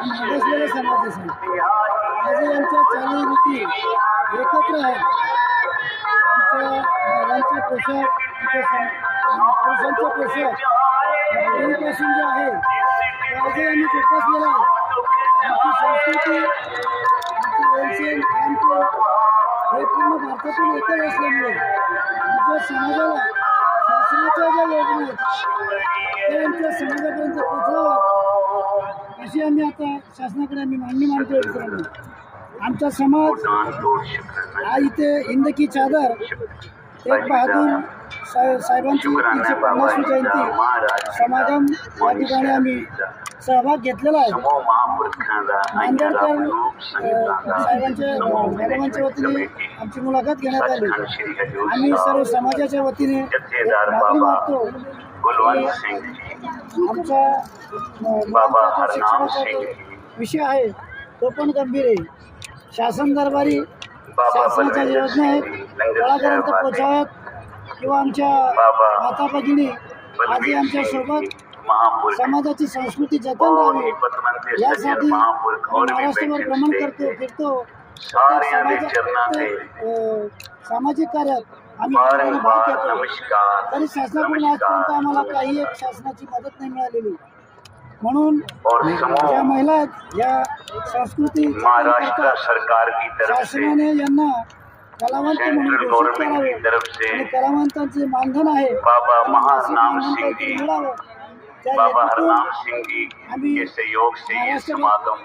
मागासलेल्या समाजासाठी आज यांच्या चालीरीती एकत्र आहेत. आमच्या महिलांचे पोशाख, पुरुषांचे पोशाख पूर्वीपासून जे आहे ते आजही आम्ही जोपासलेला आहे. आमची संस्कृती, आमची वेलचेन, खानपान हे पूर्ण भारतातून एकच असल्यामुळे आमच्या समाजाला शासनाच्या ज्या योजना आहेत त्या आमच्या समाजापर्यंत पोहोचाव्यात अशी आम्ही आता शासनाकडे आम्ही मागणी मानतो. मित्रांनो, आमचा समाज हा इथे हिंद की चादर तेग बहादूर साहेबांची 350वी जयंती समागम या ठिकाणी आम्ही सहभाग घेतलेला आहे. आंबेडकर साहेबांच्या वतीने आमची मुलाखत घेण्यात आली. आम्ही सर्व समाजाच्या वतीने मागणी मागतो आमचा शिक्षणाचा जो विषय आहे तो पण गंभीर आहे. शासन दरबारी शासनाच्या योजना आहेत तळागाळापर्यंत पोहोचाव्यात किंवा आमच्या माता भगिनी आधी आमच्यासोबत समाजाची संस्कृती जतन राहावी यासाठी महाराष्ट्रभर भ्रमण फिरतो. सामाजिक कार्यात आम्ही भाग घेतो. तरी शासनाकडून आजपर्यंत आम्हाला काही एक शासनाची मदत नाही मिळालेली. म्हणून ज्या महिला आहेत या संस्कृती शासनाने यांना कलावंत म्हणून घोषित करावे आणि कलावंतांचे मानधन आहे मिळावं. बाबा हरनाम सिंह जी के सहयोग से ये समागम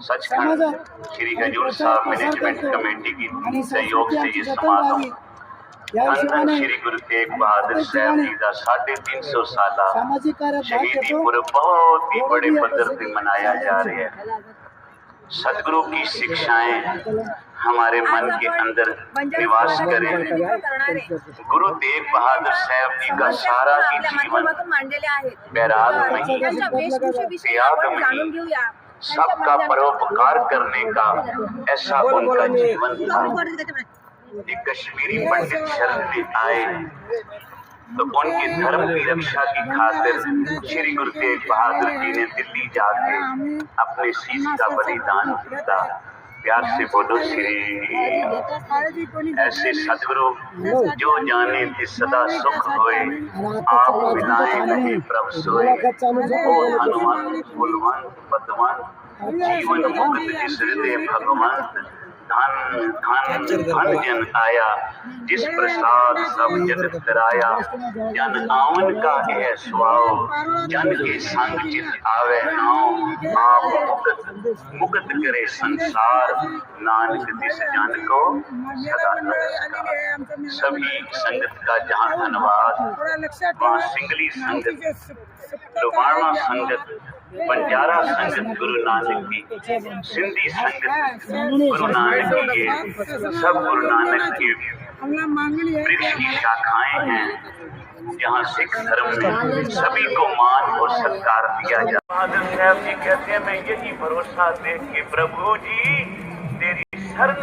सचखंड श्री हजूर साहब मैनेजमेंट कमेटी की सहयोग से ये समागम धन श्री गुरु तेग बहादुर साहब जी का 350 साल शहीदी पुरब बहुत ही बड़े पद्धर पे मनाया जा रहा है. सदगुरु की शिक्षाएं हमारे मन के अंदर निवास करें. गुरु तेग बहादुर साहब जी का सारा ही जीवन बैराग में, त्याग में, सबका परोपकार करने का ऐसा उनका जीवन था. एक कश्मीरी पंडित शरण में आए तो उनके धर्म की रक्षा की खातिर श्री गुरु तेग बहादुर जी ने दिल्ली जाके अपने शीश का बलिदान किया. प्यार से बोलो श्री. ऐसे सदगुरु जो जाने थे सदा सुख होए, आप मिलाए नहीं प्रभ सोए. ओ हनुमंत बलवंत पदवंत जीवन मुक्त जिस हृदय भगवंत. धन धन धन जन आया जिस प्रसाद सब जगत कराया. जन आवन का है स्वाव जन के संग चित आवे नाव. आप मुक्त मुक्त करे संसार नानक दिस जन को सदा नमस्कार. सभी संगत का जहाँ धन्यवाद. वहाँ सिंगली संगत, लुबाना संगत, बंजारा संगत गुरु नानक की, सिंधी संगत गुरु नानक की, सब गुरु नानक के वृक्ष की शाखाएं हैं जहाँ सिख धर्म में सभी को मान और सत्कार दिया जाता. बहादुर साहब जी कहते हैं मैं यही भरोसा देख के प्रभु जी तेरी शरण